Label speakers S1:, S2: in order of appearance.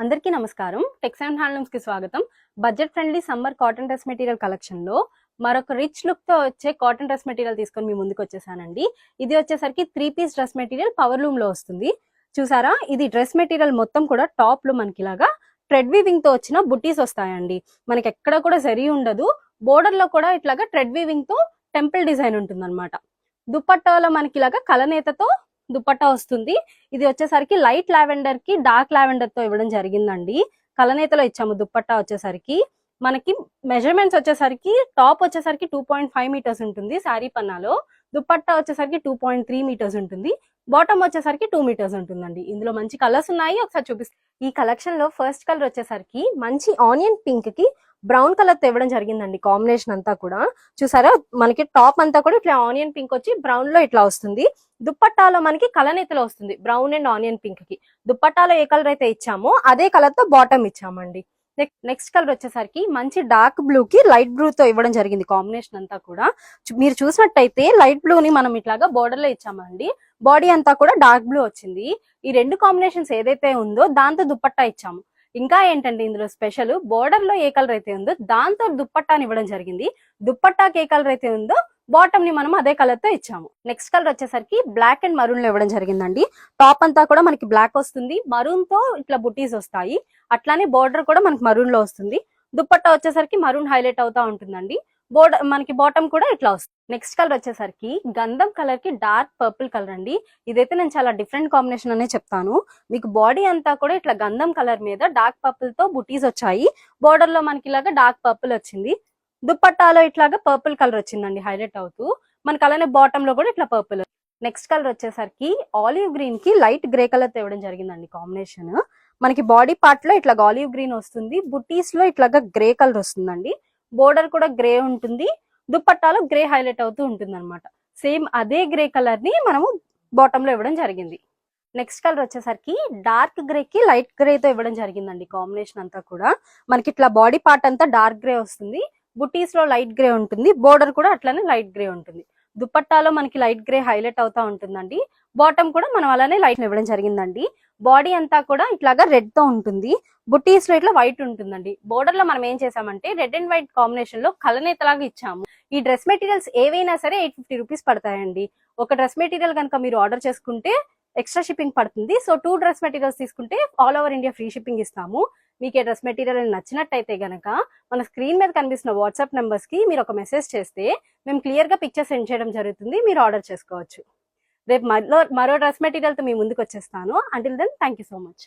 S1: అందరికీ నమస్కారం. Tax and handlooms కి స్వాగతం. Budget friendly summer cotton dress material collection లో మరొక రిచ్ లుక్ తో వచ్చే కాటన్ డ్రెస్ మెటీరియల్ తీసుకొని మీ ముందుకు వచ్చేసానండి. ఇది వచ్చేసరికి 3 piece dress material power loom లో వస్తుంది. చూసారా, ఇది డ్రెస్ మెటీరియల్ మొత్తం కూడా టాప్ లో మనకి ఇలాగా థ్రెడ్ వీవింగ్ తో వచ్చిన బుట్టీస్ వస్తాయండి. మనకి ఎక్కడ కూడా జరీ ఉండదు. బోర్డర్ లో కూడా ఇట్లాగా థ్రెడ్ వీవింగ్ తో టెంపుల్ డిజైన్ ఉంటుంది అనమాట. దుపట్టాలో మనకి ఇలాగా కలనేతతో దుపట్టా వస్తుంది. ఇది వచ్చేసరికి లైట్ లావెండర్ కి డార్క్ లావెండర్ తో ఇవ్వడం జరిగిందండి. కలనేతలో ఇచ్చాము. దుపట్టా వచ్చేసరికి మనకి మెజర్మెంట్స్ వచ్చేసరికి టాప్ వచ్చేసరికి 2.5 మీటర్స్ ఉంటుంది శారీ పన్నాలో. దుపట్టా వచ్చేసరికి 2.3 మీటర్స్ ఉంటుంది. బాటమ్ వచ్చేసరికి 2 మీటర్స్ ఉంటుందండి. ఇందులో మంచి కలర్స్ ఉన్నాయి, ఒకసారి చూపిస్తాను. ఈ కలెక్షన్ లో ఫస్ట్ కలర్ వచ్చేసరికి మంచి ఆనియన్ పింక్ కి బ్రౌన్ కలర్ తో ఇవ్వడం జరిగిందండి. కాంబినేషన్ అంతా కూడా చూసారా, మనకి టాప్ అంతా కూడా ఇట్లా ఆనియన్ పింక్ వచ్చి బ్రౌన్ లో ఇట్లా వస్తుంది. దుపట్టాలో మనకి కలనేతలో వస్తుంది బ్రౌన్ అండ్ ఆనియన్ పింక్ కి. దుపట్టాలో ఏ కలర్ అయితే ఇచ్చామో అదే కలర్ తో బాటమ్ ఇచ్చామండి. నెక్స్ట్ కలర్ వచ్చేసరికి మంచి డార్క్ బ్లూ కి లైట్ బ్లూ తో ఇవ్వడం జరిగింది. కాంబినేషన్ అంతా కూడా మీరు చూసినట్టయితే లైట్ బ్లూ ని మనం ఇట్లాగా బోర్డర్ లో ఇచ్చామండి. బాడీ అంతా కూడా డార్క్ బ్లూ వచ్చింది. ఈ రెండు కాంబినేషన్స్ ఏదైతే ఉందో దాంతో దుపట్టా ఇచ్చాము. ఇంకా ఏంటంటే ఇందులో స్పెషల్, బోర్డర్ లో ఏ కలర్ అయితే ఉందో దాంతో దుపట్టాని ఇవ్వడం జరిగింది. దుపట్టాకి ఏ కలర్ అయితే ఉందో బాటమ్ ని మనం అదే కలర్ తో ఇచ్చాము. నెక్స్ట్ కలర్ వచ్చేసరికి బ్లాక్ అండ్ మరూన్ లో ఇవ్వడం జరిగిందండి. టాప్ అంతా కూడా మనకి బ్లాక్ వస్తుంది, మరూన్ తో ఇట్లా బుటీస్ వస్తాయి. అట్లానే బోర్డర్ కూడా మనకి మరూన్ లో వస్తుంది. దుపట్టా వచ్చేసరికి మరూన్ హైలైట్ అవుతా ఉంటుందండి. బోర్డర్ మనకి బాటమ్ కూడా ఇట్లా వస్తుంది. నెక్స్ట్ కలర్ వచ్చేసరికి గంధం కలర్ కి డార్క్ పర్పుల్ కలర్ అండి. ఇదైతే నేను చాలా డిఫరెంట్ కాంబినేషన్ అనే చెప్తాను. మీకు బాడీ అంతా కూడా ఇట్లా గంధం కలర్ మీద డార్క్ పర్పుల్ తో బుటీస్ వచ్చాయి. బోర్డర్ లో మనకి ఇలాగా డార్క్ పర్పుల్ వచ్చింది. దుపట్టాలో ఇట్లాగా పర్పుల్ కలర్ వచ్చిందండి హైలైట్ అవుతూ. మనకి అలానే బాటమ్ లో కూడా ఇట్లా పర్పుల్. నెక్స్ట్ కలర్ వచ్చేసరికి ఆలివ్ గ్రీన్ కి లైట్ గ్రే కలర్ తో ఇవ్వడం జరిగిందండి. కాంబినేషన్ మనకి బాడీ పార్ట్ లో ఇట్లా ఆలివ్ గ్రీన్ వస్తుంది, బుటీస్ లో ఇట్లాగా గ్రే కలర్ వస్తుందండి. బోర్డర్ కూడా గ్రే ఉంటుంది, దుపట్టాలో గ్రే హైలైట్ అవుతూ ఉంటుంది అనమాట. సేమ్ అదే గ్రే కలర్ ని మనము బాటమ్ లో ఇవ్వడం జరిగింది. నెక్స్ట్ కలర్ వచ్చేసరికి డార్క్ గ్రే కి లైట్ గ్రే తో ఇవ్వడం జరిగిందండి. కాంబినేషన్ అంతా కూడా మనకి ఇట్లా బాడీ పార్ట్ అంతా డార్క్ గ్రే వస్తుంది, బుటీస్ లో లైట్ గ్రే ఉంటుంది, బోర్డర్ కూడా అట్లానే లైట్ గ్రే ఉంటుంది. దుపట్టాలో మనకి లైట్ గ్రే హైలైట్ అవుతా ఉంటుందండి. బాటమ్ కూడా మనం అలానే లైట్ ఇవ్వడం జరిగిందండి. బాడీ అంతా కూడా ఇట్లాగా రెడ్ తో ఉంటుంది, బుటీస్ లో ఇట్లా వైట్ ఉంటుందండి. బోర్డర్ లో మనం ఏం చేసామంటే రెడ్ అండ్ వైట్ కాంబినేషన్ లో కలనేతలాగా ఇచ్చాము. ఈ డ్రెస్ మెటీరియల్స్ ఏవైనా సరే 850 రూపీస్ పడతాయండి. ఒక డ్రెస్ మెటీరియల్ కనుక మీరు ఆర్డర్ చేసుకుంటే ఎక్స్ట్రా షిప్పింగ్ పడుతుంది. సో 2 డ్రెస్ మెటీరియల్స్ తీసుకుంటే all over India free shipping ఇస్తాము. మీకు ఏ డ్రెస్ మెటీరియల్ నచ్చినట్టయితే గనక మన స్క్రీన్ మీద కనిపిస్తున్న వాట్సాప్ నెంబర్స్ కి మీరు ఒక మెసేజ్ చేస్తే మేము క్లియర్ గా పిక్చర్ సెండ్ చేయడం జరుగుతుంది. మీరు ఆర్డర్ చేసుకోవచ్చు. రేపు మరో డ్రెస్ మెటీరియల్ తో మీ ముందుకు వచ్చేస్తాను. Until then thank you so much.